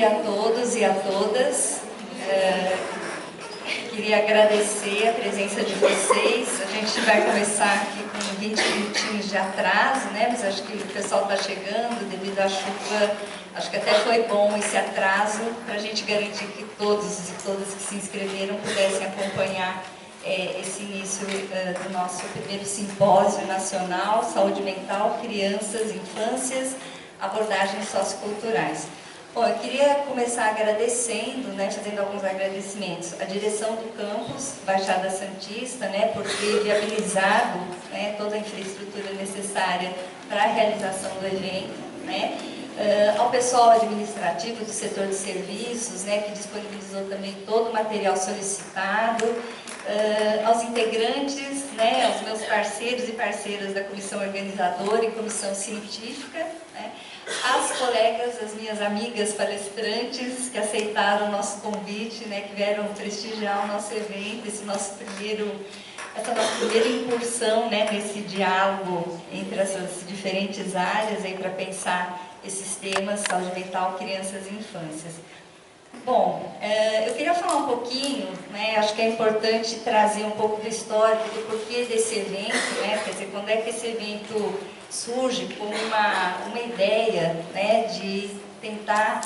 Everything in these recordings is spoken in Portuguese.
dia a todos e a todas. Queria agradecer a presença de vocês. A gente vai começar aqui com 20 minutinhos de atraso, né? Mas acho que o pessoal está chegando devido à chuva. Acho que até foi bom esse atraso para a gente garantir que todos e todas que se inscreveram pudessem acompanhar esse início do nosso primeiro simpósio nacional, Saúde Mental, Crianças, Infâncias, Abordagens Socioculturais. Bom, eu queria começar agradecendo, né, fazendo alguns agradecimentos à direção do campus Baixada Santista, né, por ter viabilizado, né, toda a infraestrutura necessária para a realização do evento, né, ao pessoal administrativo do setor de serviços, né, que disponibilizou também todo o material solicitado, aos integrantes, né, aos meus parceiros e parceiras da comissão organizadora e comissão científica, né, às colegas, as minhas amigas palestrantes que aceitaram o nosso convite, né, que vieram prestigiar o nosso evento, essa nossa primeira incursão, né, nesse diálogo entre essas diferentes áreas para pensar esses temas, saúde mental, crianças e infâncias. Bom, eu queria falar um pouquinho, né, acho que é importante trazer um pouco do histórico, do porquê desse evento, né, quer dizer, quando é que esse evento surge como uma ideia, né, de tentar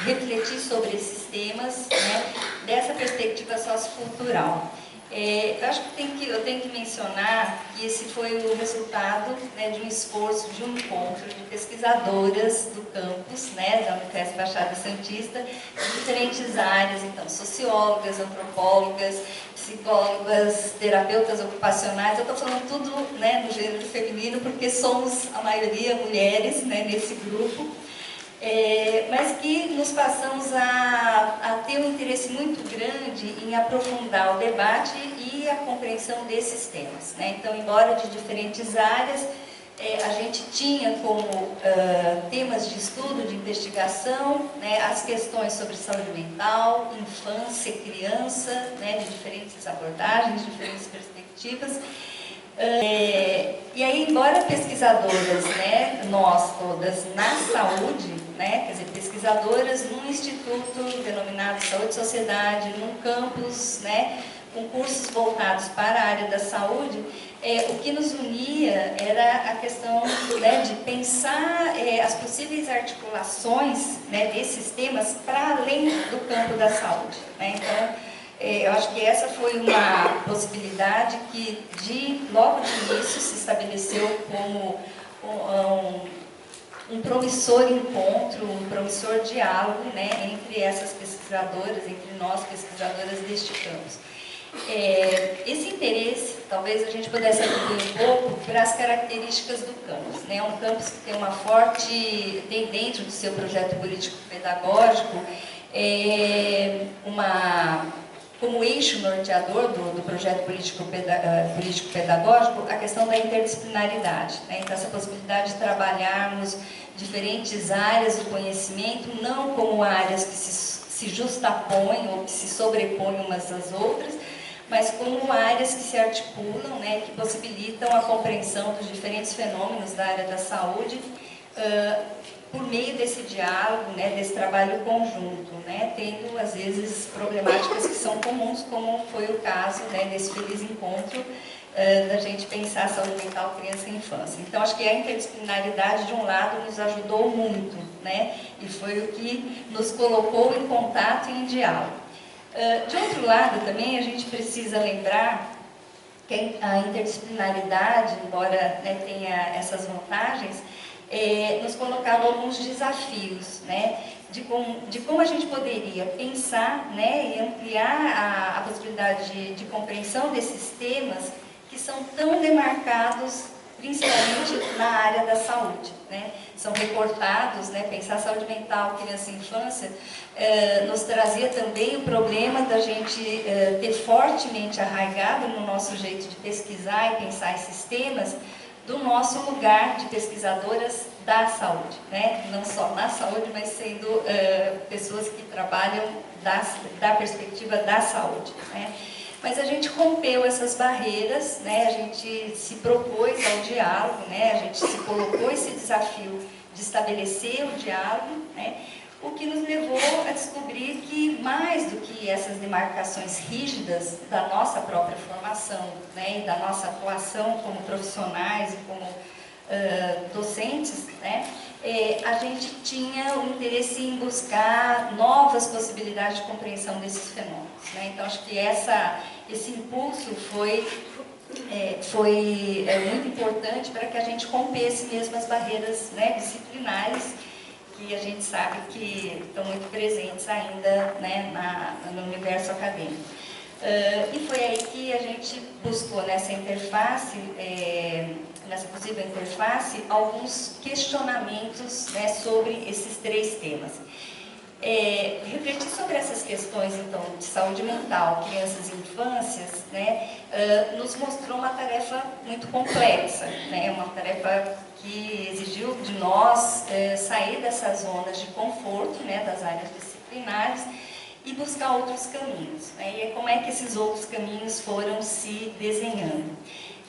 refletir sobre esses temas, né, dessa perspectiva sociocultural. Eu acho que eu tenho que mencionar que esse foi o resultado, né, de um esforço, de um encontro de pesquisadoras do campus, né, da Unifesp Baixada Santista, de diferentes áreas, então, sociólogas, antropólogas, psicólogas, terapeutas ocupacionais. Eu estou falando tudo, né, no gênero feminino, porque somos, a maioria, mulheres, né, nesse grupo. Mas que nos passamos a ter um interesse muito grande em aprofundar o debate e a compreensão desses temas, né? Então, embora de diferentes áreas, a gente tinha como temas de estudo, de investigação, né, as questões sobre saúde mental, infância, criança, né, de diferentes abordagens, diferentes perspectivas. E aí, embora pesquisadoras, né, nós todas na saúde, né, quer dizer, pesquisadoras num instituto denominado Saúde e Sociedade, num campus, né, com cursos voltados para a área da saúde, o que nos unia era a questão, né, de pensar as possíveis articulações, né, desses temas para além do campo da saúde, né? Então, eu acho que essa foi uma possibilidade que, logo de início, se estabeleceu como um promissor encontro, um promissor diálogo, né, entre essas pesquisadoras, entre nós pesquisadoras deste campus. Esse interesse, talvez a gente pudesse abrir um pouco para as características do campus, né? Um campus que tem dentro do seu projeto político-pedagógico, como eixo norteador do projeto político-pedagógico, a questão da interdisciplinaridade, né? Então, essa possibilidade de trabalharmos diferentes áreas do conhecimento, não como áreas que se justapõem ou que se sobrepõem umas às outras, mas como áreas que se articulam, né, que possibilitam a compreensão dos diferentes fenômenos da área da saúde, por meio desse diálogo, né, desse trabalho conjunto, né, tendo às vezes problemáticas que são comuns, como foi o caso, né, desse feliz encontro da gente pensar a saúde mental, criança e infância. Então, acho que a interdisciplinaridade, de um lado, nos ajudou muito, né, e foi o que nos colocou em contato e em diálogo. De outro lado, também, a gente precisa lembrar que a interdisciplinaridade, embora, né, tenha essas vantagens, nos colocava alguns desafios, né, de como a gente poderia pensar, né, e ampliar a possibilidade de compreensão desses temas que são tão demarcados, principalmente na área da saúde, né? São recortados, né, pensar saúde mental, criança e infância, nos trazia também o problema da gente ter fortemente arraigado no nosso jeito de pesquisar e pensar esses temas, do nosso lugar de pesquisadoras da saúde, né? Não só na saúde, mas sendo pessoas que trabalham da perspectiva da saúde, né? Mas a gente rompeu essas barreiras, né? A gente se propôs ao diálogo, né? A gente se colocou esse desafio de estabelecer o diálogo, né? o que nos levou a descobrir que, mais do que essas demarcações rígidas da nossa própria formação, né, e da nossa atuação como profissionais e como docentes, né, a gente tinha o interesse em buscar novas possibilidades de compreensão desses fenômenos, né? Então, acho que esse impulso foi muito importante para que a gente rompesse mesmo as barreiras, né, disciplinares, que a gente sabe que estão muito presentes ainda, né, no universo acadêmico. E foi aí que a gente buscou nessa interface, nessa possível interface, alguns questionamentos, né, sobre esses três temas. Refletir sobre essas questões, então, de saúde mental, crianças e infâncias, né, nos mostrou uma tarefa muito complexa, né, uma tarefa que exigiu de nós sair dessas zonas de conforto, né, das áreas disciplinares, e buscar outros caminhos, né? E como é que esses outros caminhos foram se desenhando.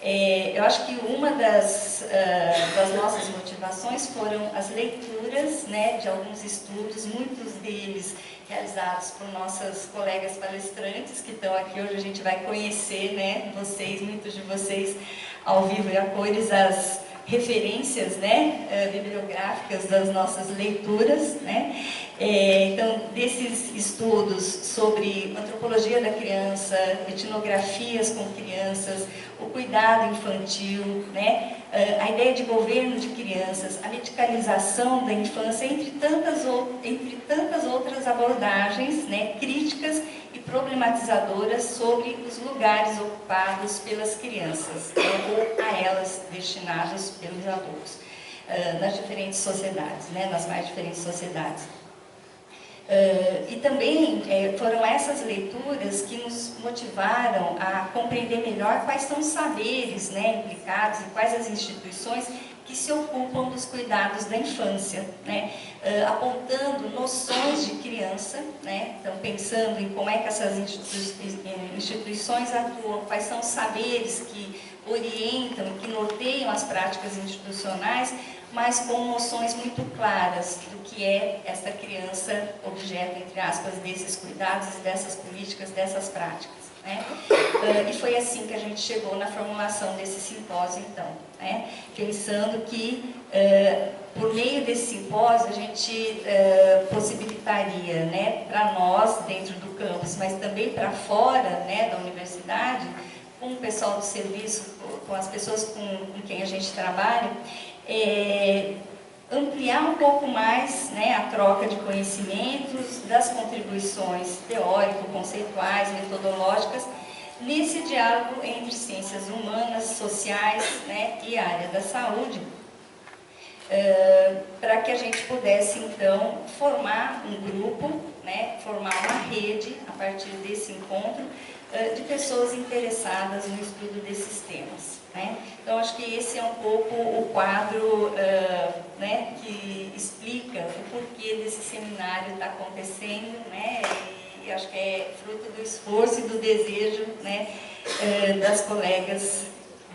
Eu acho que uma das nossas motivações foram as leituras, né, de alguns estudos, muitos deles realizados por nossas colegas palestrantes que estão aqui hoje. A gente vai conhecer, né, muitos de vocês ao vivo e a cores, as referências, né, bibliográficas das nossas leituras, né? Então, desses estudos sobre antropologia da criança, etnografias com crianças, o cuidado infantil, né, a ideia de governo de crianças, a medicalização da infância, entre tantas outras abordagens, né, críticas e problematizadoras sobre os lugares ocupados pelas crianças, né, ou a elas destinados pelos adultos, nas diferentes sociedades, né, nas mais diferentes sociedades. E também foram essas leituras que nos motivaram a compreender melhor quais são os saberes, né, implicados e quais as instituições que se ocupam dos cuidados da infância, né, apontando noções de criança, né, então pensando em como é que essas instituições atuam, quais são os saberes que orientam e que norteiam as práticas institucionais, mas com noções muito claras do que é essa criança objeto, entre aspas, desses cuidados, dessas políticas, dessas práticas, né? E foi assim que a gente chegou na formulação desse simpósio, então, né? Pensando que, por meio desse simpósio, a gente possibilitaria, né, para nós, dentro do campus, mas também para fora, né, da universidade, com o pessoal do serviço, com as pessoas com quem a gente trabalha, ampliar um pouco mais, né, a troca de conhecimentos, das contribuições teórico-conceituais, metodológicas, nesse diálogo entre ciências humanas, sociais, né, e a área da saúde, para que a gente pudesse, então, formar um grupo, né, formar uma rede, a partir desse encontro, de pessoas interessadas no estudo desses temas, né? Então, acho que esse é um pouco o quadro, né, que explica o porquê desse seminário está acontecendo, né? E acho que é fruto do esforço e do desejo, né, das colegas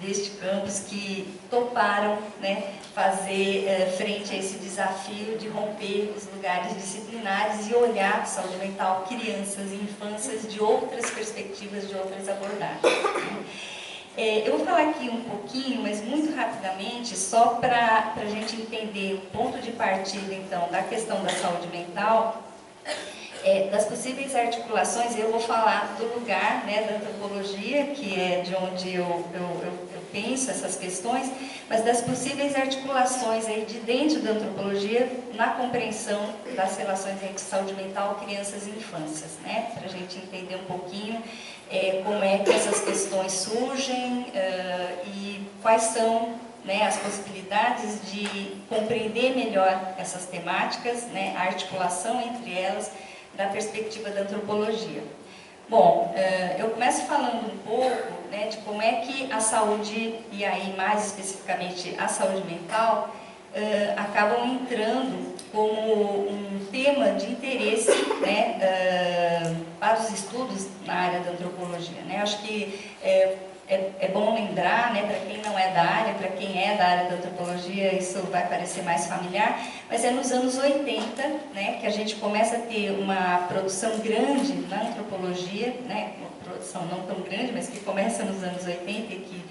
deste campus que toparam, né, fazer frente a esse desafio de romper os lugares disciplinares e olhar saúde mental, crianças e infâncias de outras perspectivas, de outras abordagens. Eu vou falar aqui um pouquinho, mas muito rapidamente, só para a gente entender o ponto de partida, então, da questão da saúde mental, das possíveis articulações. Eu vou falar do lugar, né, da antropologia, que é de onde eu penso essas questões, mas das possíveis articulações aí de dentro da antropologia na compreensão das relações entre saúde mental, crianças e infâncias, né, para a gente entender um pouquinho como é que essas questões surgem e quais são, né, as possibilidades de compreender melhor essas temáticas, né, a articulação entre elas, da perspectiva da antropologia. Bom, eu começo falando um pouco, né, de como é que a saúde, e aí mais especificamente a saúde mental, acabam entrando como um tema de interesse, né, para os estudos na área da antropologia, né? Acho que é bom lembrar, né, para quem não é da área, para quem é da área da antropologia, isso vai parecer mais familiar, mas é nos anos 80, né, que a gente começa a ter uma produção grande na antropologia, né, uma produção não tão grande, mas que começa nos anos 80 e que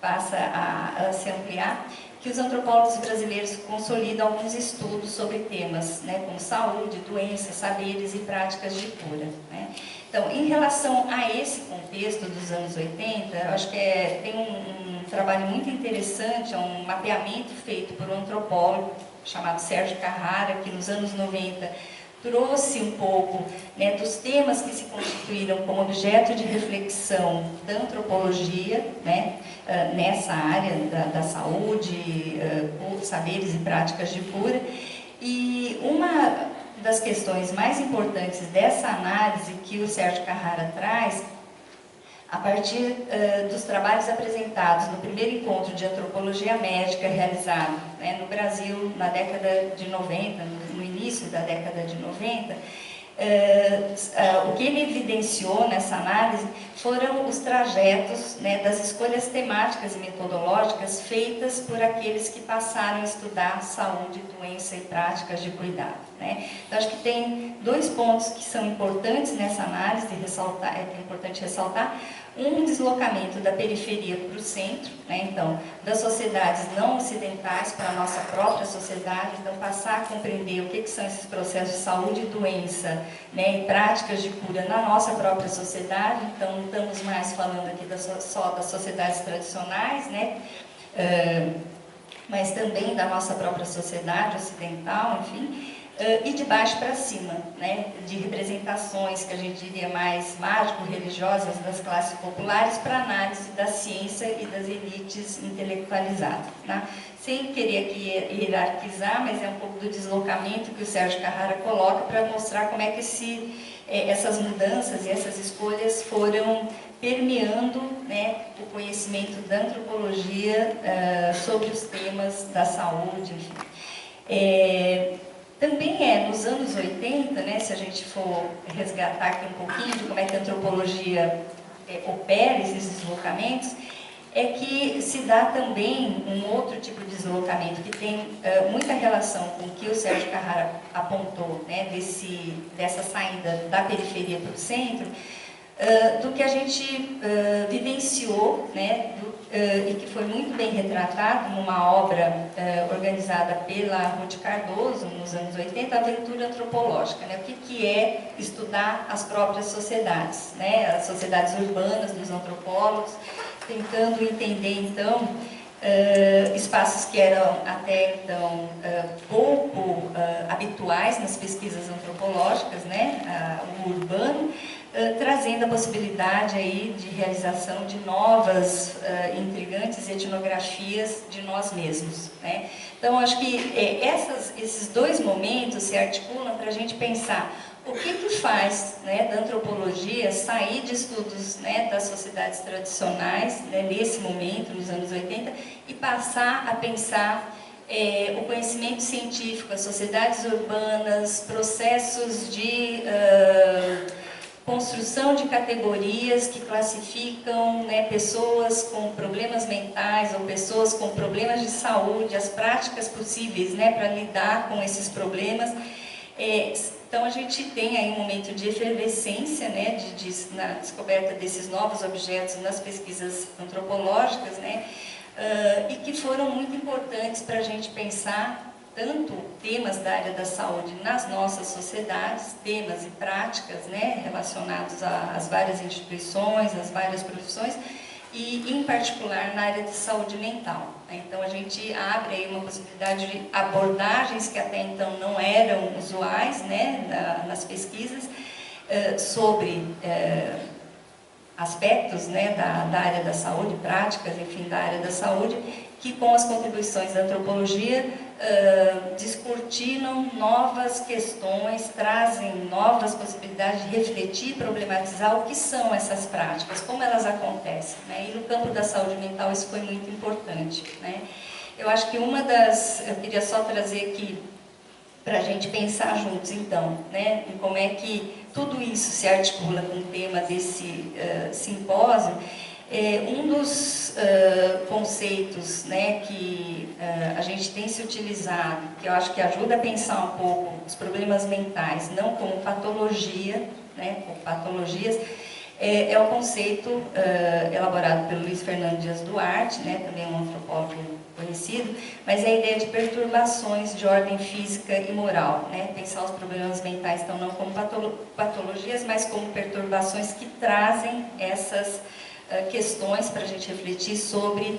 passa a se ampliar, que os antropólogos brasileiros consolidam alguns estudos sobre temas, né, como saúde, doenças, saberes e práticas de cura, né. Então, em relação a esse contexto dos anos 80, eu acho que tem um trabalho muito interessante, é um mapeamento feito por um antropólogo chamado Sérgio Carrara, que nos anos 90 trouxe um pouco, né, dos temas que se constituíram como objeto de reflexão da antropologia, né, nessa área da saúde, saberes e práticas de cura. E uma das questões mais importantes dessa análise que o Sérgio Carrara traz, a partir dos trabalhos apresentados no primeiro encontro de antropologia médica realizado, né, no Brasil na década de 90, no início da década de 90, o que ele evidenciou nessa análise foram os trajetos, né, das escolhas temáticas e metodológicas feitas por aqueles que passaram a estudar saúde, doença e práticas de cuidado, né? Então, acho que tem dois pontos que são importantes nessa análise, que é importante ressaltar. Um deslocamento da periferia para o centro, né? Então, das sociedades não ocidentais para a nossa própria sociedade, então passar a compreender o que são esses processos de saúde e doença, né, e práticas de cura na nossa própria sociedade. Então, não estamos mais falando aqui só das sociedades tradicionais, né, mas também da nossa própria sociedade ocidental, enfim. E de baixo para cima, né, de representações que a gente diria mais mágico-religiosas das classes populares para análise da ciência e das elites intelectualizadas, tá? Sem querer aqui hierarquizar, mas é um pouco do deslocamento que o Sérgio Carrara coloca para mostrar como é que essas mudanças e essas escolhas foram permeando, né, o conhecimento da antropologia sobre os temas da saúde, enfim. Também nos anos 80, né, se a gente for resgatar aqui um pouquinho de como é que a antropologia opera esses deslocamentos, é que se dá também um outro tipo de deslocamento que tem muita relação com o que o Sérgio Carrara apontou, né, dessa saída da periferia para o centro, do que a gente vivenciou, né, e que foi muito bem retratado numa obra organizada pela Ruth Cardoso, nos anos 80, Aventura Antropológica, né, o que é estudar as próprias sociedades, né, as sociedades urbanas dos antropólogos, tentando entender, então, espaços que eram até então pouco habituais nas pesquisas antropológicas, né, o urbano, trazendo a possibilidade aí de realização de novas, intrigantes etnografias de nós mesmos, né? Então, acho que esses dois momentos se articulam para a gente pensar o que faz, né, da antropologia sair de estudos, né, das sociedades tradicionais, né, nesse momento, nos anos 80, e passar a pensar o conhecimento científico, as sociedades urbanas, processos de construção de categorias que classificam, né, pessoas com problemas mentais ou pessoas com problemas de saúde, as práticas possíveis, né, para lidar com esses problemas. Então, a gente tem aí um momento de efervescência, né, na descoberta desses novos objetos nas pesquisas antropológicas, né, e que foram muito importantes para a gente pensar tanto temas da área da saúde nas nossas sociedades, temas e práticas, né, relacionados às várias instituições, às várias profissões, e em particular na área de saúde mental. Então a gente abre aí uma possibilidade de abordagens que até então não eram usuais, né, nas pesquisas, sobre aspectos, né, da área da saúde, práticas, enfim, da área da saúde, que com as contribuições da antropologia descortinam novas questões, trazem novas possibilidades de refletir e problematizar o que são essas práticas, como elas acontecem, né? E no campo da saúde mental isso foi muito importante, né? Eu acho que eu queria só trazer aqui para a gente pensar juntos, então, né, em como é que tudo isso se articula com o tema desse simpósio. Um dos conceitos, né, que a gente tem se utilizado, que eu acho que ajuda a pensar um pouco os problemas mentais, não como patologia, né, como patologias, é o conceito elaborado pelo Luiz Fernando Dias Duarte, né, também um antropólogo conhecido, mas é a ideia de perturbações de ordem física e moral, né, pensar os problemas mentais então não como patologias, mas como perturbações que trazem essas questões para a gente refletir sobre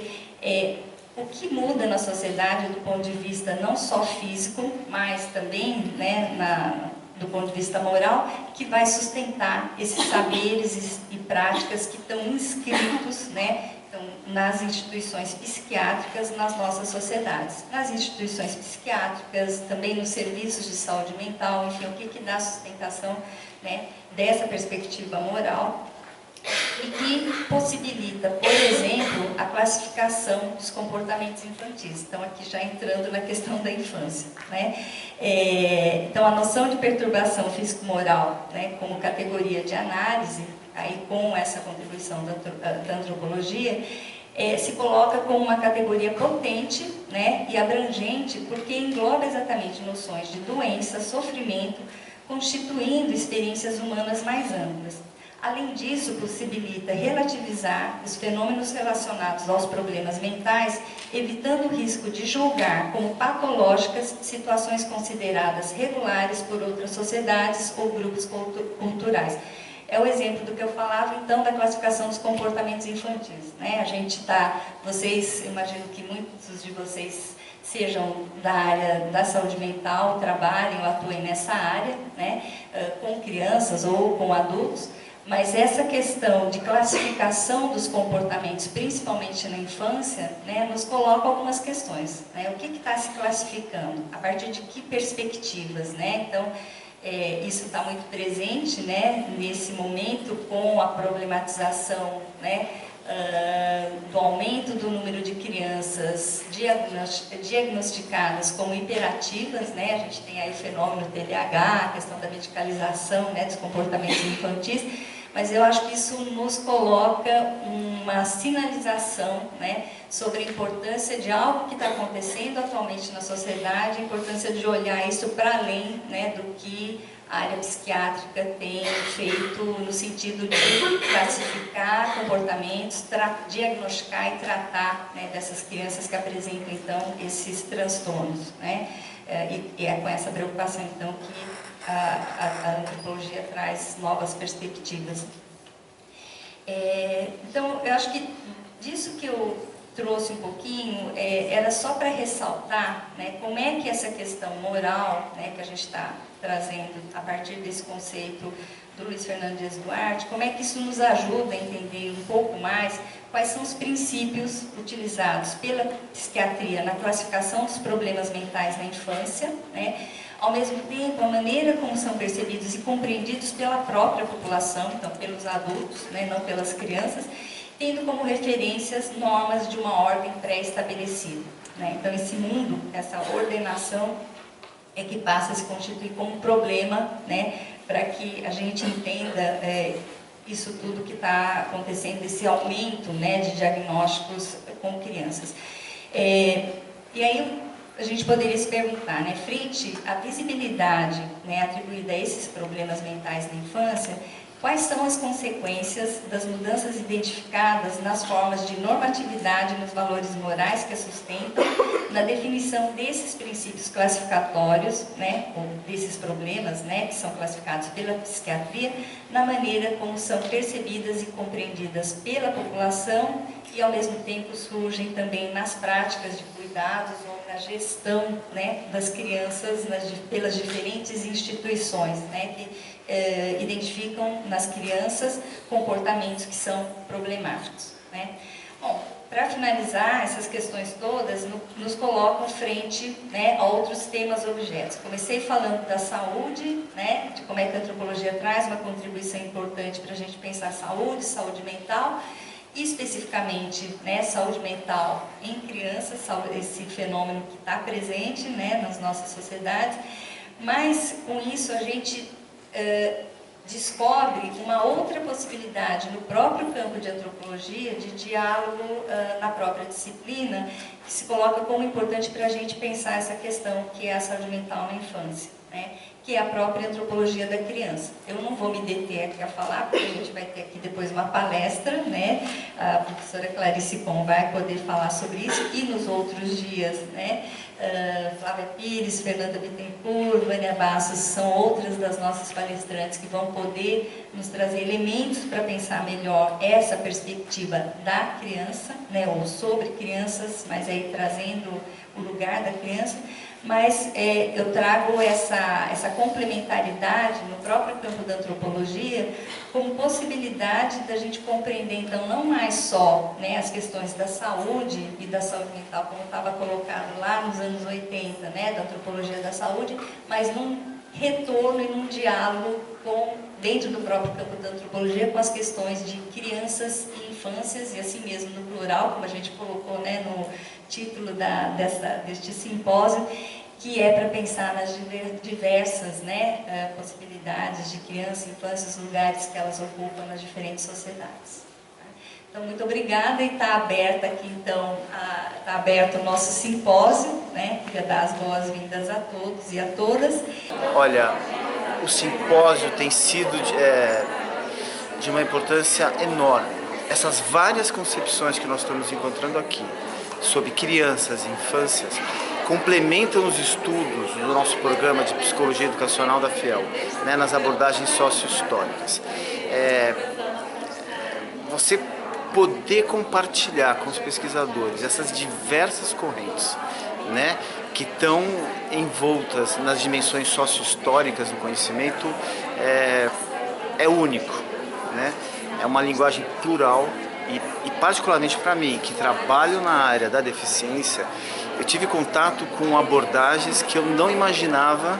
o que muda na sociedade do ponto de vista não só físico, mas também, né, do ponto de vista moral, que vai sustentar esses saberes e práticas que estão inscritos, né, nas instituições psiquiátricas nas nossas sociedades. Nas instituições psiquiátricas, também nos serviços de saúde mental, enfim, o que dá sustentação, né, dessa perspectiva moral e que possibilita, por exemplo, a classificação dos comportamentos infantis. Então, aqui já entrando na questão da infância, né? Então, a noção de perturbação físico-moral, né, como categoria de análise, aí com essa contribuição da antropologia, se coloca como uma categoria potente, né, e abrangente, porque engloba exatamente noções de doença, sofrimento, constituindo experiências humanas mais amplas. Além disso, possibilita relativizar os fenômenos relacionados aos problemas mentais, evitando o risco de julgar como patológicas situações consideradas regulares por outras sociedades ou grupos culturais. É o exemplo do que eu falava, então, da classificação dos comportamentos infantis, né? A gente vocês, imagino que muitos de vocês sejam da área da saúde mental, trabalhem ou atuem nessa área, né? Com crianças ou com adultos. Mas essa questão de classificação dos comportamentos, principalmente na infância, né, nos coloca algumas questões, né? O que está se classificando? A partir de que perspectivas, né? Então, isso está muito presente, né, nesse momento com a problematização, né, do aumento do número de crianças diagnosticadas como hiperativas, né? A gente tem aí o fenômeno TDAH, a questão da medicalização, né, dos comportamentos infantis, mas eu acho que isso nos coloca uma sinalização, né, sobre a importância de algo que está acontecendo atualmente na sociedade, a importância de olhar isso para além, né, do que a área psiquiátrica tem feito no sentido de classificar comportamentos, diagnosticar e tratar, né, dessas crianças que apresentam, então, esses transtornos, né? E é com essa preocupação, então, que a antropologia traz novas perspectivas. Então, eu acho que disso que eu trouxe um pouquinho, era só para ressaltar, né, como é que essa questão moral, né, que a gente está trazendo a partir desse conceito do Luiz Fernando Dias Duarte, como é que isso nos ajuda a entender um pouco mais quais são os princípios utilizados pela psiquiatria na classificação dos problemas mentais na infância, né, ao mesmo tempo a maneira como são percebidos e compreendidos pela própria população, então pelos adultos, né, não pelas crianças, tendo como referências normas de uma ordem pré-estabelecida, né? Então esse mundo, essa ordenação é que passa a se constituir como um problema, né, para que a gente entenda isso tudo que está acontecendo, esse aumento, né, de diagnósticos com crianças. E aí a gente poderia se perguntar, né, frente à visibilidade, né, atribuída a esses problemas mentais na infância, quais são as consequências das mudanças identificadas nas formas de normatividade nos valores morais que a sustentam, na definição desses princípios classificatórios, né, ou desses problemas, né, que são classificados pela psiquiatria, na maneira como são percebidas e compreendidas pela população e, ao mesmo tempo, surgem também nas práticas de cuidados ou na gestão, né, das crianças pelas diferentes instituições, né, que identificam nas crianças comportamentos que são problemáticos, né? Bom, para finalizar, essas questões todas nos colocam frente, né, a outros temas objetos. Comecei falando da saúde, né, de como é que a antropologia traz uma contribuição importante para a gente pensar saúde mental, e especificamente, né, saúde mental em crianças, esse fenômeno que está presente, né, nas nossas sociedades, mas com isso a gente descobre uma outra possibilidade no próprio campo de antropologia, de diálogo na própria disciplina, que se coloca como importante para a gente pensar essa questão que é a saúde mental na infância, né? Que é a própria antropologia da criança. Eu não vou me deter aqui a falar, porque a gente vai ter aqui depois uma palestra, né? A professora Clarice Pom vai poder falar sobre isso, e nos outros dias, né? Flávia Pires, Fernanda Bittencourt, Vânia Bastos, são outras das nossas palestrantes que vão poder nos trazer elementos para pensar melhor essa perspectiva da criança, né? Ou sobre crianças, mas aí trazendo o lugar da criança. Mas eu trago essa complementaridade no próprio campo da antropologia como possibilidade da gente compreender, então, não mais só, né, as questões da saúde e da saúde mental, como estava colocado lá nos anos 80, né, da antropologia da saúde, mas num retorno e num diálogo dentro do próprio campo da antropologia com as questões de crianças e infâncias, e assim mesmo no plural, como a gente colocou, né, no título deste simpósio, que é para pensar nas diversas, né, possibilidades de criança, infância, os lugares que elas ocupam nas diferentes sociedades. Então, muito obrigada, e está aberta aqui, então, está aberto o nosso simpósio, né? Queria dar as boas-vindas a todos e a todas. Olha, o simpósio tem sido de uma importância enorme. Essas várias concepções que nós estamos encontrando aqui sobre crianças e infâncias complementam os estudos do nosso programa de psicologia educacional da FIEL, né, nas abordagens socio-históricas. Você poder compartilhar com os pesquisadores essas diversas correntes, né, que estão envoltas nas dimensões socio-históricas do conhecimento é único, né? É uma linguagem plural e particularmente para mim, que trabalho na área da deficiência, eu tive contato com abordagens que eu não imaginava,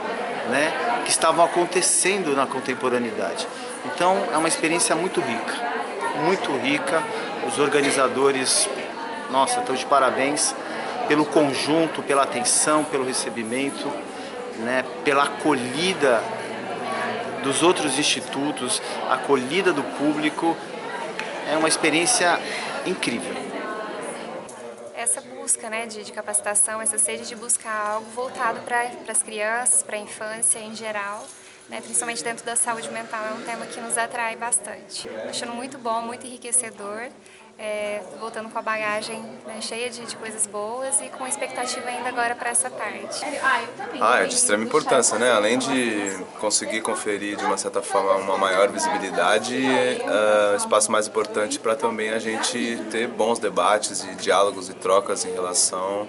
né, que estavam acontecendo na contemporaneidade. Então é uma experiência muito rica. Muito rica, os organizadores, nossa, estão de parabéns pelo conjunto, pela atenção, pelo recebimento, né, pela acolhida dos outros institutos, a acolhida do público. É uma experiência incrível. Essa busca, né, de capacitação, essa sede de buscar algo voltado para as crianças, para a infância em geral, né, principalmente dentro da saúde mental, é um tema que nos atrai bastante. Achando muito bom, muito enriquecedor, voltando com a bagagem, né, cheia de coisas boas e com expectativa ainda agora para essa tarde. É de extrema importância, né? Além de conseguir conferir de uma certa forma uma maior visibilidade, é um espaço mais importante para também a gente ter bons debates e diálogos e trocas em relação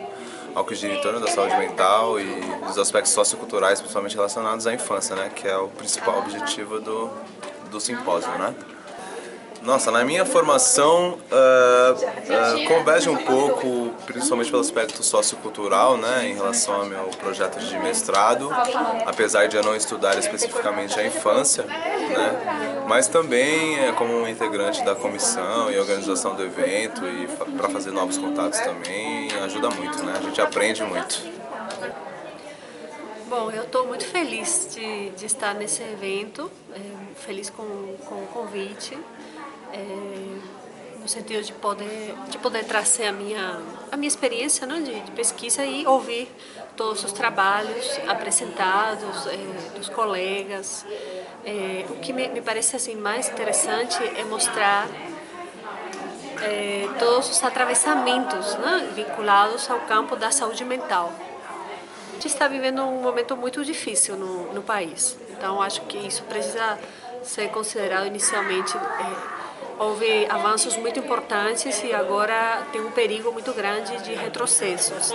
ao que gira em torno da saúde mental e dos aspectos socioculturais, principalmente relacionados à infância, né? Que é o principal objetivo do simpósio, né? Nossa, na minha formação converge um pouco, principalmente pelo aspecto sociocultural, né, em relação ao meu projeto de mestrado, apesar de eu não estudar especificamente a infância, né, mas também como um integrante da comissão e organização do evento e para fazer novos contatos também ajuda muito, né, a gente aprende muito. Bom, eu estou muito feliz de estar nesse evento, feliz com o convite. No sentido de poder trazer a minha experiência, né, de pesquisa e ouvir todos os trabalhos apresentados dos colegas. O que me parece assim, mais interessante é mostrar todos os atravessamentos, né, vinculados ao campo da saúde mental. A gente está vivendo um momento muito difícil no país, então acho que isso precisa ser considerado inicialmente. Houve avanços muito importantes e agora tem um perigo muito grande de retrocessos.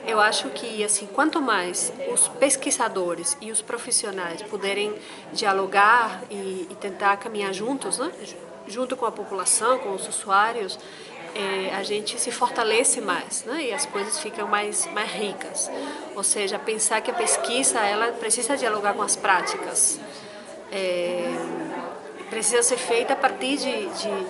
Eu acho que, assim, quanto mais os pesquisadores e os profissionais puderem dialogar e tentar caminhar juntos, né, junto com a população, com os usuários, a gente se fortalece mais, né, e as coisas ficam mais ricas. Ou seja, pensar que a pesquisa ela precisa dialogar com as práticas. Precisa ser feita a partir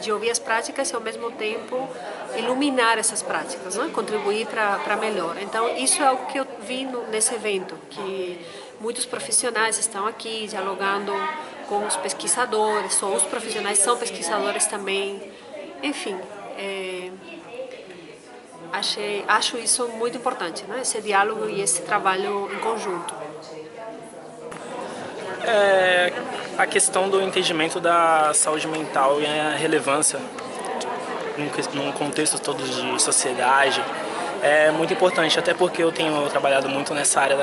de ouvir as práticas e, ao mesmo tempo, iluminar essas práticas, né? Contribuir para melhor. Então, isso é algo que eu vi nesse evento, que muitos profissionais estão aqui dialogando com os pesquisadores, ou os profissionais são pesquisadores também. Enfim, acho isso muito importante, né? Esse diálogo e esse trabalho em conjunto. A questão do entendimento da saúde mental e a relevância num contexto todo de sociedade é muito importante, até porque eu tenho trabalhado muito nessa área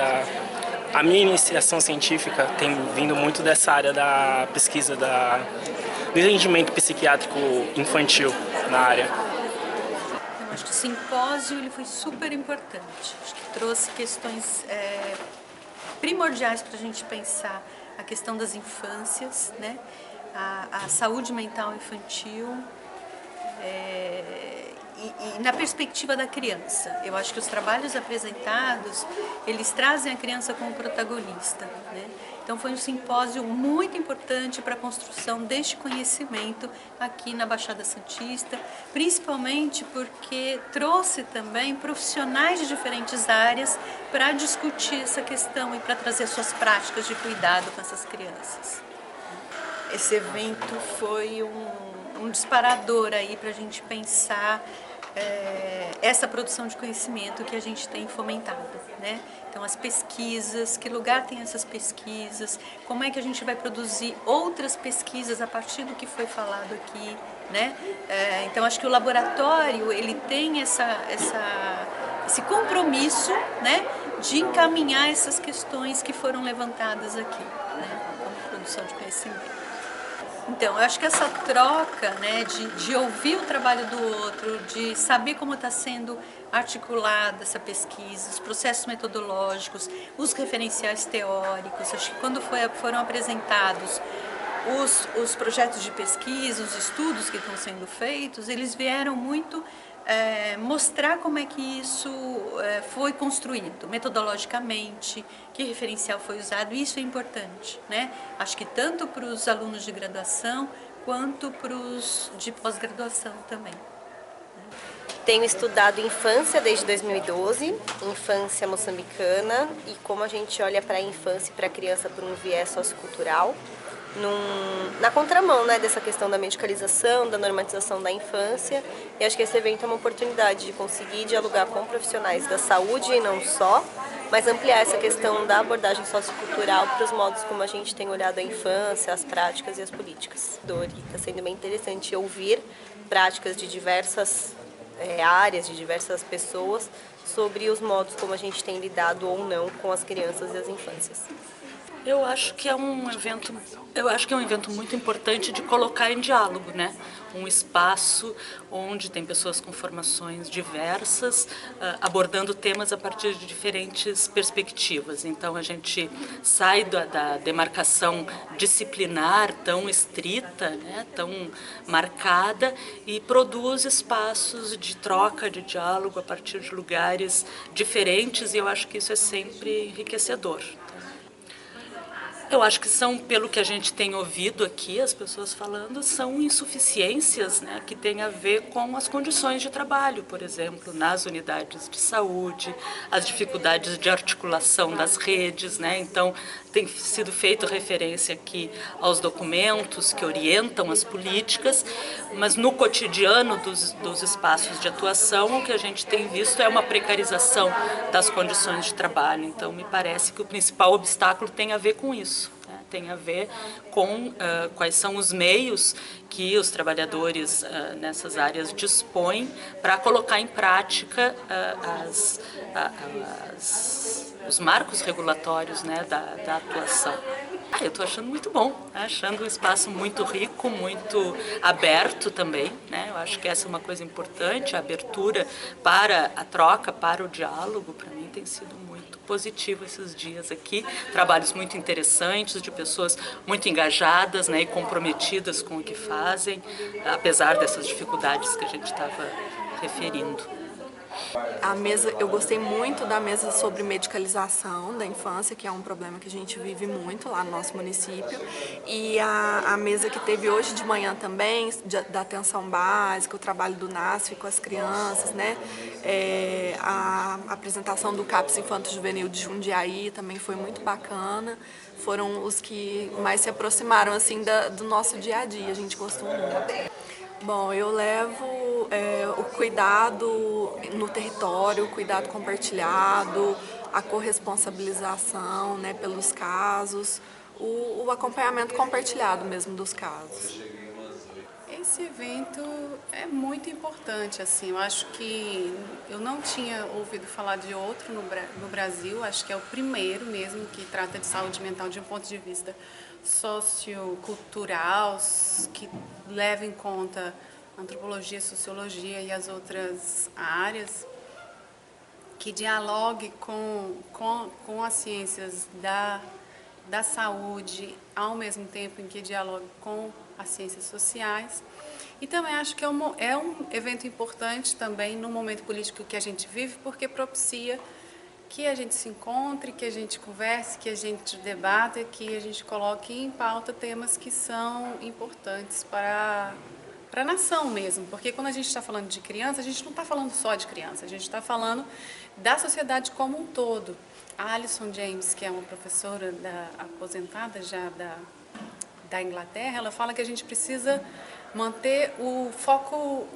a minha iniciação científica tem vindo muito dessa área da pesquisa do entendimento psiquiátrico infantil na área. Eu acho que o simpósio ele foi super importante, acho que trouxe questões primordiais para a gente pensar a questão das infâncias, né? A saúde mental infantil e na perspectiva da criança. Eu acho que os trabalhos apresentados, eles trazem a criança como protagonista, né? Então foi um simpósio muito importante para a construção deste conhecimento aqui na Baixada Santista, principalmente porque trouxe também profissionais de diferentes áreas para discutir essa questão e para trazer suas práticas de cuidado com essas crianças. Esse evento foi um disparador aí para a gente pensar essa produção de conhecimento que a gente tem fomentado, né? Então as pesquisas, que lugar tem essas pesquisas, como é que a gente vai produzir outras pesquisas a partir do que foi falado aqui, né? Então acho que o laboratório ele tem esse compromisso, né, de encaminhar essas questões que foram levantadas aqui, né, como produção de conhecimento. Então, eu acho que essa troca, né, de ouvir o trabalho do outro, de saber como está sendo articulada essa pesquisa, os processos metodológicos, os referenciais teóricos, acho que quando foram apresentados os projetos de pesquisa, os estudos que estão sendo feitos, eles vieram muito mostrar como é que isso foi construído metodologicamente, que referencial foi usado, e isso é importante, né? Acho que tanto para os alunos de graduação quanto para os de pós-graduação também. Tenho estudado infância desde 2012, infância moçambicana, e como a gente olha para a infância e para a criança por um viés sociocultural, na contramão, né, dessa questão da medicalização, da normatização da infância. E acho que esse evento é uma oportunidade de conseguir dialogar com profissionais da saúde e não só, mas ampliar essa questão da abordagem sociocultural para os modos como a gente tem olhado a infância, as práticas e as políticas. Está sendo bem interessante ouvir práticas de diversas áreas, de diversas pessoas, sobre os modos como a gente tem lidado ou não com as crianças e as infâncias. Eu acho que é um evento muito importante de colocar em diálogo, né? Um espaço onde tem pessoas com formações diversas, abordando temas a partir de diferentes perspectivas. Então a gente sai da demarcação disciplinar tão estrita, né? Tão marcada, e produz espaços de troca, de diálogo a partir de lugares diferentes, e eu acho que isso é sempre enriquecedor. Eu acho que são, pelo que a gente tem ouvido aqui, as pessoas falando, são insuficiências, né, que têm a ver com as condições de trabalho, por exemplo, nas unidades de saúde, as dificuldades de articulação das redes, né? Então, tem sido feita referência aqui aos documentos que orientam as políticas, mas no cotidiano dos espaços de atuação, o que a gente tem visto é uma precarização das condições de trabalho. Então, me parece que o principal obstáculo tem a ver com isso. Tem a ver com quais são os meios que os trabalhadores nessas áreas dispõem para colocar em prática os marcos regulatórios, né, da atuação. Eu estou achando muito bom, né? Achando um espaço muito rico, muito aberto também, né? Eu acho que essa é uma coisa importante, a abertura para a troca, para o diálogo, para mim tem sido muito positivo esses dias aqui. Trabalhos muito interessantes, de pessoas muito engajadas, né, e comprometidas com o que fazem, apesar dessas dificuldades que a gente estava referindo. A mesa, eu gostei muito da mesa sobre medicalização da infância, que é um problema que a gente vive muito lá no nosso município. E a mesa que teve hoje de manhã também, da atenção básica, o trabalho do NASF com as crianças, né? A apresentação do CAPS Infanto Juvenil de Jundiaí também foi muito bacana. Foram os que mais se aproximaram assim do nosso dia a dia, a gente gostou muito. Bom, eu levo o cuidado no território, o cuidado compartilhado, a corresponsabilização, né, pelos casos, o acompanhamento compartilhado mesmo dos casos. Esse evento é muito importante, assim, eu acho que eu não tinha ouvido falar de outro no Brasil, acho que é o primeiro mesmo que trata de saúde mental de um ponto de vista sociocultural, que leva em conta antropologia, sociologia e as outras áreas, que dialogue com as ciências da saúde, ao mesmo tempo em que dialogue com as ciências sociais. E também acho que é um evento importante também no momento político que a gente vive, porque propicia que a gente se encontre, que a gente converse, que a gente debata, que a gente coloque em pauta temas que são importantes para a nação mesmo. Porque quando a gente está falando de criança, a gente não está falando só de criança, a gente está falando da sociedade como um todo. A Alison James, que é uma professora aposentada já da Inglaterra, ela fala que a gente precisa manter o foco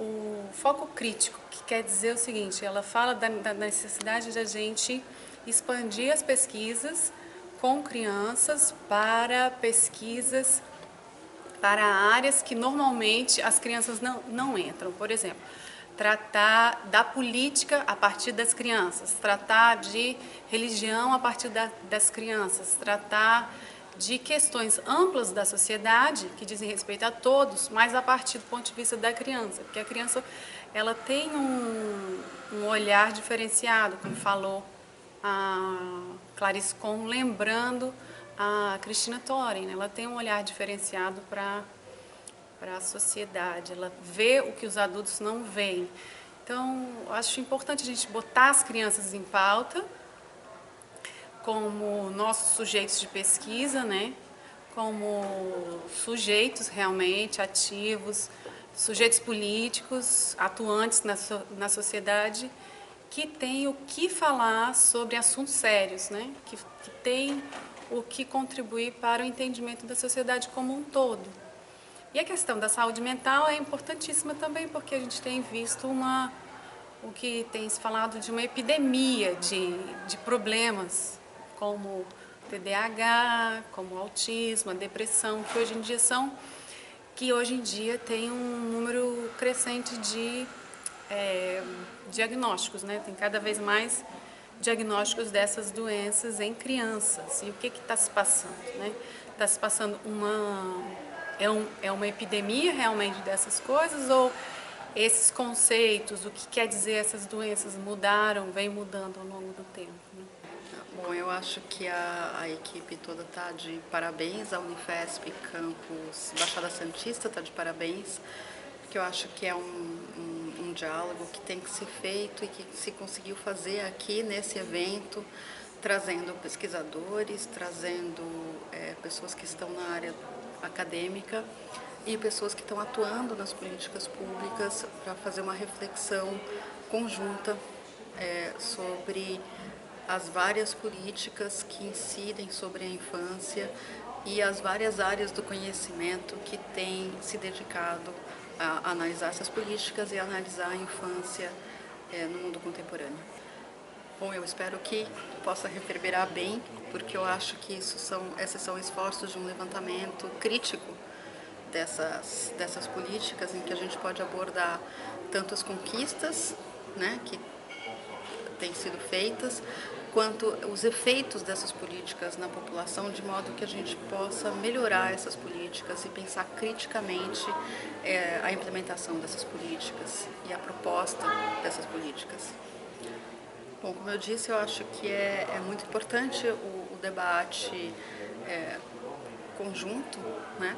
crítico, que quer dizer o seguinte, ela fala da necessidade de a gente expandir as pesquisas com crianças para pesquisas para áreas que normalmente as crianças não entram. Por exemplo, tratar da política a partir das crianças, tratar de religião a partir das crianças, tratar de questões amplas da sociedade, que dizem respeito a todos, mas a partir do ponto de vista da criança, porque a criança ela tem um olhar diferenciado, como falou a Clarice Kohn, lembrando a Cristina Thoren, ela tem um olhar diferenciado para a sociedade, ela vê o que os adultos não veem. Então, eu acho importante a gente botar as crianças em pauta, como nossos sujeitos de pesquisa, né? Como sujeitos realmente ativos, sujeitos políticos, atuantes na sociedade, que têm o que falar sobre assuntos sérios, né? Que têm o que contribuir para o entendimento da sociedade como um todo. E a questão da saúde mental é importantíssima também, porque a gente tem visto o que tem se falado de uma epidemia de problemas, como TDAH, como autismo, a depressão, que hoje em dia tem um número crescente de diagnósticos, né? Tem cada vez mais diagnósticos dessas doenças em crianças. E o que está se passando, né? Está se passando uma epidemia realmente dessas coisas, ou esses conceitos, o que quer dizer essas doenças vem mudando ao longo do tempo, né? Bom, eu acho que a equipe toda está de parabéns, a Unifesp Campus Baixada Santista está de parabéns, porque eu acho que é um diálogo que tem que ser feito e que se conseguiu fazer aqui nesse evento, trazendo pesquisadores, trazendo pessoas que estão na área acadêmica e pessoas que estão atuando nas políticas públicas para fazer uma reflexão conjunta sobre as várias políticas que incidem sobre a infância e as várias áreas do conhecimento que têm se dedicado a analisar essas políticas e analisar a infância no mundo contemporâneo. Bom, eu espero que possa reverberar bem, porque eu acho que esses são esforços de um levantamento crítico dessas políticas, em que a gente pode abordar tanto as conquistas, né, que têm sido feitas, quanto os efeitos dessas políticas na população, de modo que a gente possa melhorar essas políticas e pensar criticamente a implementação dessas políticas e a proposta dessas políticas. Bom, como eu disse, eu acho que é muito importante o debate conjunto, né?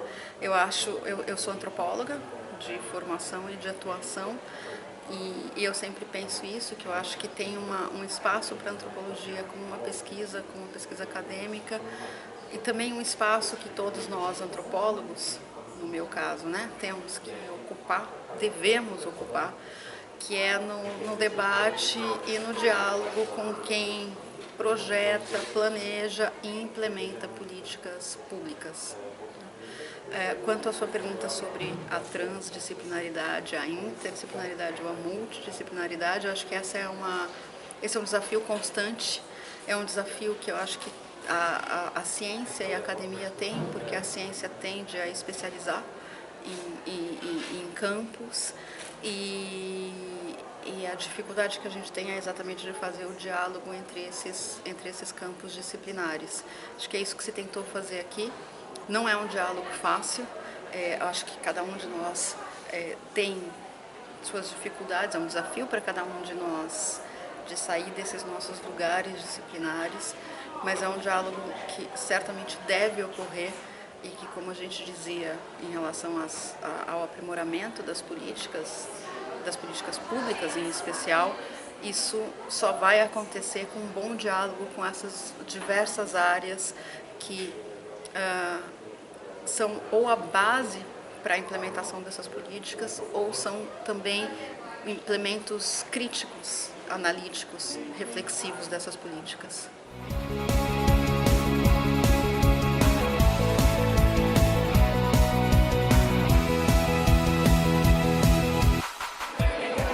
Eu sou antropóloga de formação e de atuação, E eu sempre penso isso, que eu acho que tem um espaço para a antropologia como uma pesquisa acadêmica, e também um espaço que todos nós antropólogos, no meu caso, né, temos que ocupar, devemos ocupar, que é no debate e no diálogo com quem projeta, planeja e implementa políticas públicas. Quanto à sua pergunta sobre a transdisciplinaridade, a interdisciplinaridade ou a multidisciplinaridade, eu acho que esse é um desafio constante, é um desafio que eu acho que a ciência e a academia têm, porque a ciência tende a especializar em campos, e a dificuldade que a gente tem é exatamente de fazer o diálogo entre esses campos disciplinares. Acho que é isso que se tentou fazer aqui. Não é um diálogo fácil, acho que cada um de nós tem suas dificuldades, é um desafio para cada um de nós de sair desses nossos lugares disciplinares, mas é um diálogo que certamente deve ocorrer e que, como a gente dizia em relação ao aprimoramento das políticas públicas em especial, isso só vai acontecer com um bom diálogo com essas diversas áreas que são ou a base para a implementação dessas políticas, ou são também implementos críticos, analíticos, reflexivos dessas políticas.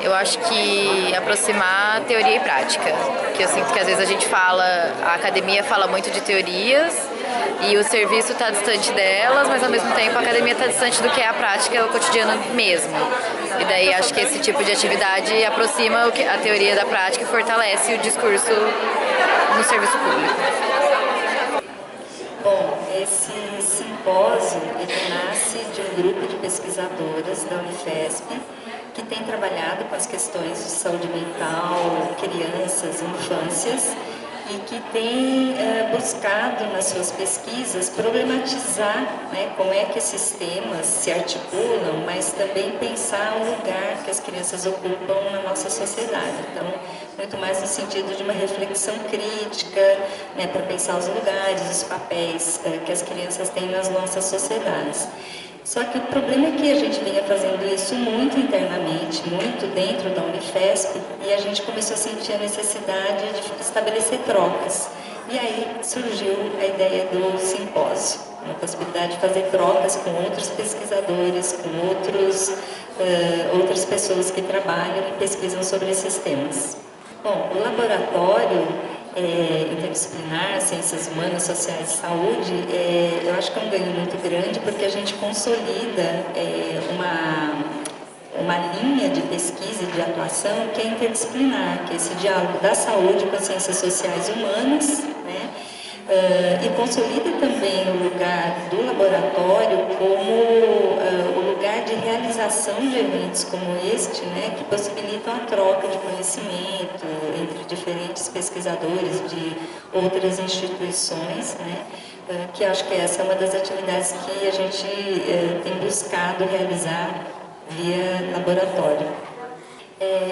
Eu acho que aproximar teoria e prática, que eu sinto que às vezes a gente fala, a academia fala muito de teorias e o serviço está distante delas, mas ao mesmo tempo a academia está distante do que é a prática, o cotidiano mesmo. E daí acho que esse tipo de atividade aproxima a teoria da prática e fortalece o discurso no serviço público. Bom, esse simpósio ele nasce de um grupo de pesquisadoras da Unifesp que tem trabalhado com as questões de saúde mental, crianças, infâncias, e que tem buscado nas suas pesquisas problematizar, né, como é que esses temas se articulam, mas também pensar o lugar que as crianças ocupam na nossa sociedade. Então, muito mais no sentido de uma reflexão crítica, né, para pensar os lugares, os papéis que as crianças têm nas nossas sociedades. Só que o problema é que a gente vinha fazendo isso muito internamente, muito dentro da Unifesp, e a gente começou a sentir a necessidade de estabelecer trocas. E aí surgiu a ideia do simpósio, uma possibilidade de fazer trocas com outros pesquisadores, com outras pessoas que trabalham e pesquisam sobre esses temas. Bom, o laboratório interdisciplinar, ciências humanas, sociais e saúde, eu acho que é um ganho muito grande, porque a gente consolida uma linha de pesquisa e de atuação que é interdisciplinar, que é esse diálogo da saúde com as ciências sociais e humanas, né? E consolida também o lugar do laboratório como o lugar de realização de eventos como este, né, que possibilitam a troca de conhecimento entre diferentes pesquisadores de outras instituições, né, que acho que essa é uma das atividades que a gente tem buscado realizar via laboratório.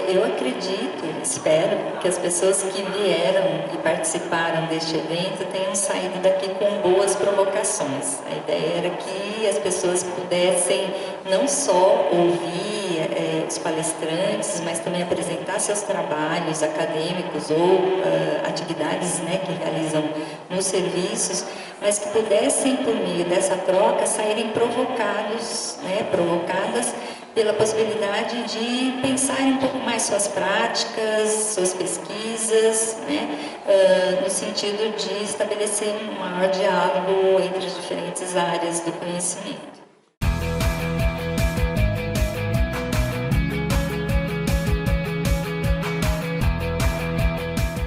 Eu acredito, espero, que as pessoas que vieram e participaram deste evento tenham saído daqui com boas provocações. A ideia era que as pessoas pudessem não só ouvir os palestrantes, mas também apresentar seus trabalhos acadêmicos ou atividades, né, que realizam nos serviços, mas que pudessem, por meio dessa troca, saírem provocadas pela possibilidade de pensarem um pouco mais suas práticas, suas pesquisas, né, no sentido de estabelecer um maior diálogo entre as diferentes áreas do conhecimento.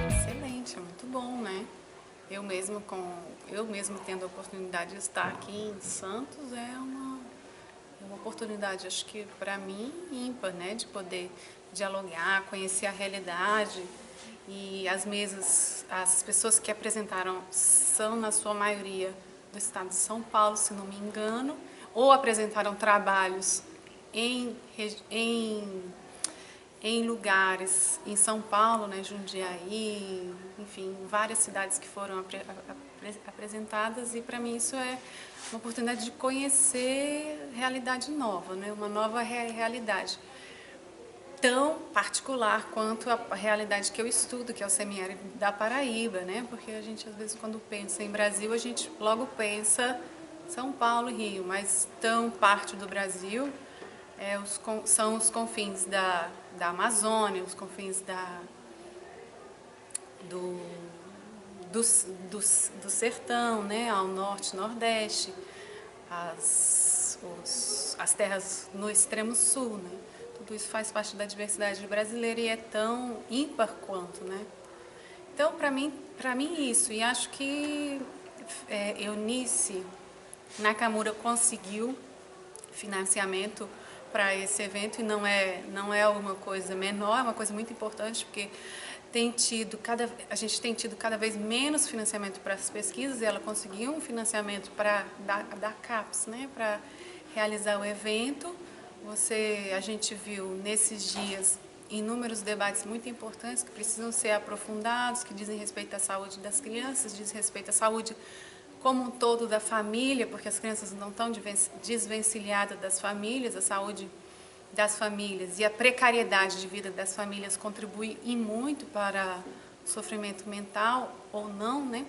Excelente, é muito bom, né? Eu mesmo tendo a oportunidade de estar aqui em Santos, é uma oportunidade, acho que para mim, ímpar, né, de poder dialogar, conhecer a realidade. E as mesas, as pessoas que apresentaram são, na sua maioria, do estado de São Paulo, se não me engano, ou apresentaram trabalhos em em lugares em São Paulo, né, Jundiaí, enfim, várias cidades que foram apresentadas, e para mim isso é uma oportunidade de conhecer realidade nova, né, uma nova realidade, tão particular quanto a realidade que eu estudo, que é o semiárido da Paraíba, né, porque a gente às vezes quando pensa em Brasil, a gente logo pensa São Paulo e Rio, mas tão parte do Brasil são os confins da Amazônia, os confins do sertão, né, ao norte, nordeste, as terras no extremo sul, né? Tudo isso faz parte da diversidade brasileira e é tão ímpar quanto, né? Então, para mim isso, e acho que Eunice Nakamura conseguiu financiamento para esse evento, e não é uma coisa menor, é uma coisa muito importante, porque a gente tem tido cada vez menos financiamento para as pesquisas, e ela conseguiu um financiamento da CAPES, né, para realizar o evento. A gente viu nesses dias inúmeros debates muito importantes que precisam ser aprofundados, que dizem respeito à saúde das crianças, dizem respeito à saúde como um todo da família, porque as crianças não estão desvencilhadas das famílias, a saúde das famílias e a precariedade de vida das famílias contribui e muito para o sofrimento mental ou não, né,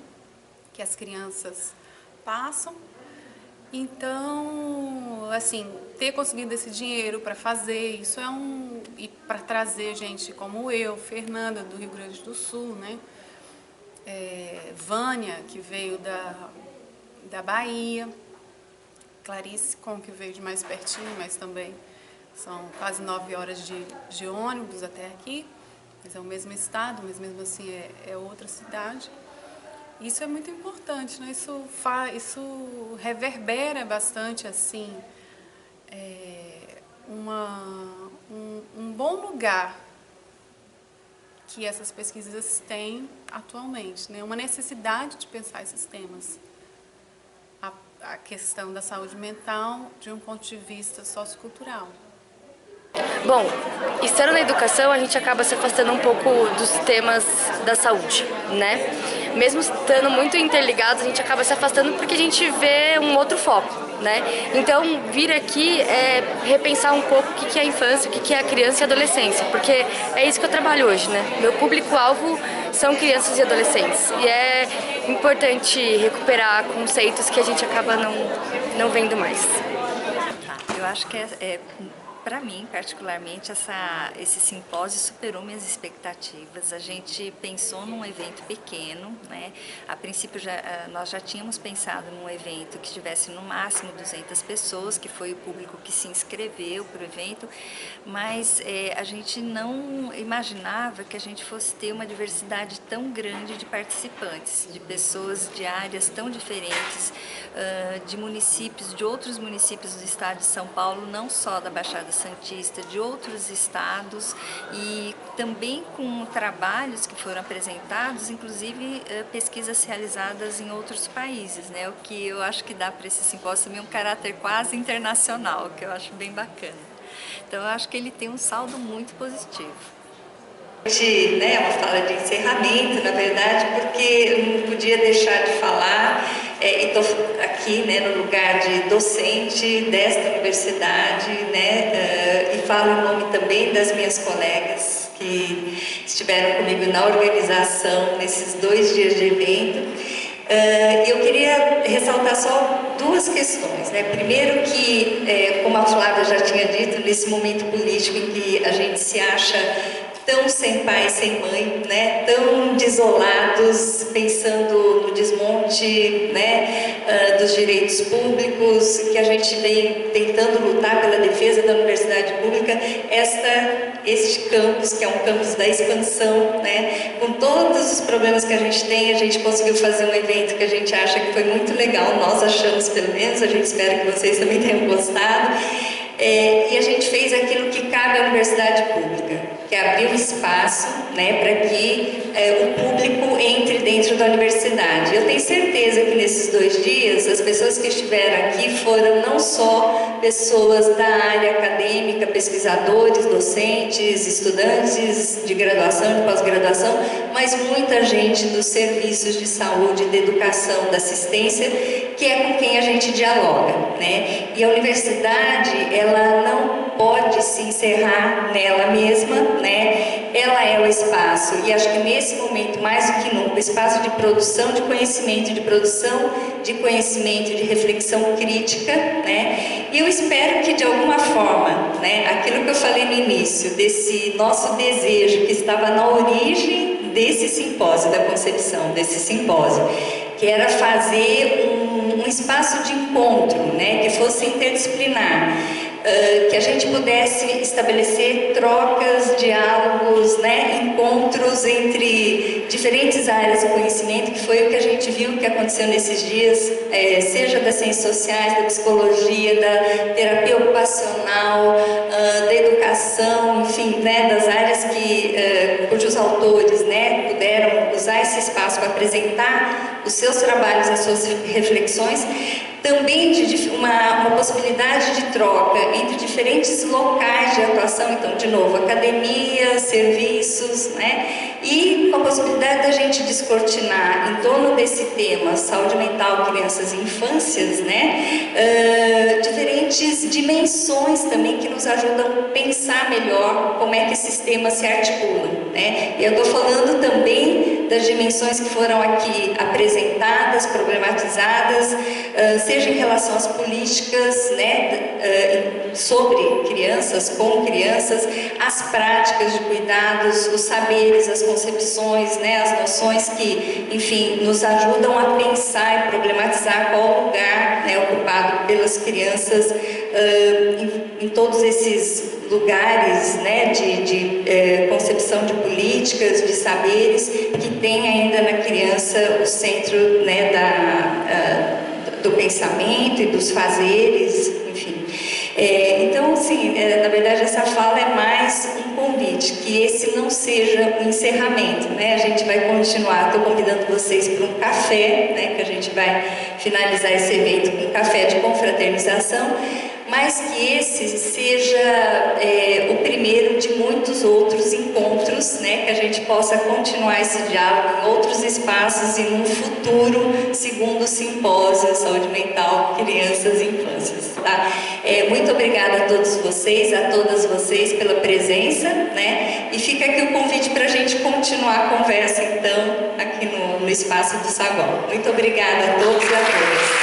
que as crianças passam. Então, assim, ter conseguido esse dinheiro para fazer isso e para trazer gente como eu, Fernanda do Rio Grande do Sul, né, Vânia, que veio da Bahia, Clarice que veio de mais pertinho, mas também são quase 9 horas de ônibus até aqui, mas é o mesmo estado, mas mesmo assim é outra cidade. Isso é muito importante, né? Isso reverbera bastante, assim, um bom lugar que essas pesquisas têm atualmente, né? Uma necessidade de pensar esses temas. A questão da saúde mental de um ponto de vista sociocultural. Bom, estando na educação, a gente acaba se afastando um pouco dos temas da saúde, né? Mesmo estando muito interligados, a gente acaba se afastando porque a gente vê um outro foco, né? Então, vir aqui é repensar um pouco o que é a infância, o que é a criança e a adolescência, porque é isso que eu trabalho hoje, né? Meu público-alvo são crianças e adolescentes, e é importante recuperar conceitos que a gente acaba não vendo mais. Eu acho que para mim, particularmente, esse simpósio superou minhas expectativas. A gente pensou num evento pequeno, né? A princípio, nós já tínhamos pensado num evento que tivesse no máximo 200 pessoas, que foi o público que se inscreveu para o evento, mas a gente não imaginava que a gente fosse ter uma diversidade tão grande de participantes, de pessoas de áreas tão diferentes, de municípios, de outros municípios do estado de São Paulo, não só da Baixada Santista, de outros estados, e também com trabalhos que foram apresentados, inclusive pesquisas realizadas em outros países, né? O que eu acho que dá para esse simpósio também um caráter quase internacional, que eu acho bem bacana. Então eu acho que ele tem um saldo muito positivo. É uma fala de encerramento, na verdade, porque eu não podia deixar de falar, e estou aqui, né, no lugar de docente desta universidade, né, e falo em nome também das minhas colegas que estiveram comigo na organização nesses 2 dias de evento. Eu queria ressaltar só 2 questões, né? Primeiro que, como a Flávia já tinha dito, nesse momento político em que a gente se acha tão sem pai, sem mãe, né? Tão desolados, pensando no desmonte, né, dos direitos públicos, que a gente vem tentando lutar pela defesa da universidade pública, este campus, que é um campus da expansão, né, com todos os problemas que a gente tem, a gente conseguiu fazer um evento que a gente acha que foi muito legal, nós achamos pelo menos, a gente espera que vocês também tenham gostado, e a gente fez aquilo que cabe à universidade pública, que é abrir um espaço, né, para que o público entre dentro da universidade. Eu tenho certeza que nesses 2 dias as pessoas que estiveram aqui foram não só pessoas da área acadêmica, pesquisadores, docentes, estudantes de graduação, de pós-graduação, mas muita gente dos serviços de saúde, de educação, da assistência, que é com quem a gente dialoga, né? E a universidade, ela não pode se encerrar nela mesma, né? Ela é o espaço, e acho que nesse momento, mais do que nunca, o espaço de produção de conhecimento, de reflexão crítica, né? E eu espero que, de alguma forma, né, aquilo que eu falei no início, desse nosso desejo que estava na origem desse simpósio, da concepção desse simpósio, que era fazer um espaço de encontro, né, que fosse interdisciplinar, que a gente pudesse estabelecer trocas, diálogos, né, encontros entre diferentes áreas do conhecimento, que foi o que a gente viu que aconteceu nesses dias, seja das ciências sociais, da psicologia, da terapia ocupacional, da educação, enfim, né, das áreas cujos autores, né, puderam usar esse espaço para apresentar os seus trabalhos, as suas reflexões, também de uma possibilidade de troca entre diferentes locais de atuação, então, de novo, academia, serviços, né? E com a possibilidade da gente descortinar em torno desse tema, saúde mental, crianças e infâncias, né? Diferentes dimensões também que nos ajudam a pensar melhor como é que esses temas se articulam, né? E eu estou falando também das dimensões que foram aqui apresentadas, problematizadas, seja em relação às políticas, né, sobre crianças, com crianças, as práticas de cuidados, os saberes, as concepções, né, as noções que, enfim, nos ajudam a pensar e problematizar qual lugar, né, ocupado pelas crianças em todos esses lugares, né, de concepção de políticas, de saberes, que tem ainda na criança o centro, né, do pensamento e dos fazeres, enfim. Então, assim, na verdade, essa fala é mais um convite, que esse não seja um encerramento, né? A gente vai continuar, estou convidando vocês para um café, né, que a gente vai finalizar esse evento com um café de confraternização, mas que esse seja o primeiro de muitos outros encontros, né, que a gente possa continuar esse diálogo em outros espaços e num futuro segundo simpósio Saúde Mental, Crianças e Infâncias. Tá? Muito obrigada a todos vocês, a todas vocês pela presença, né, e fica aqui o convite para a gente continuar a conversa, então, aqui no espaço do Saguão. Muito obrigada a todos e a todas.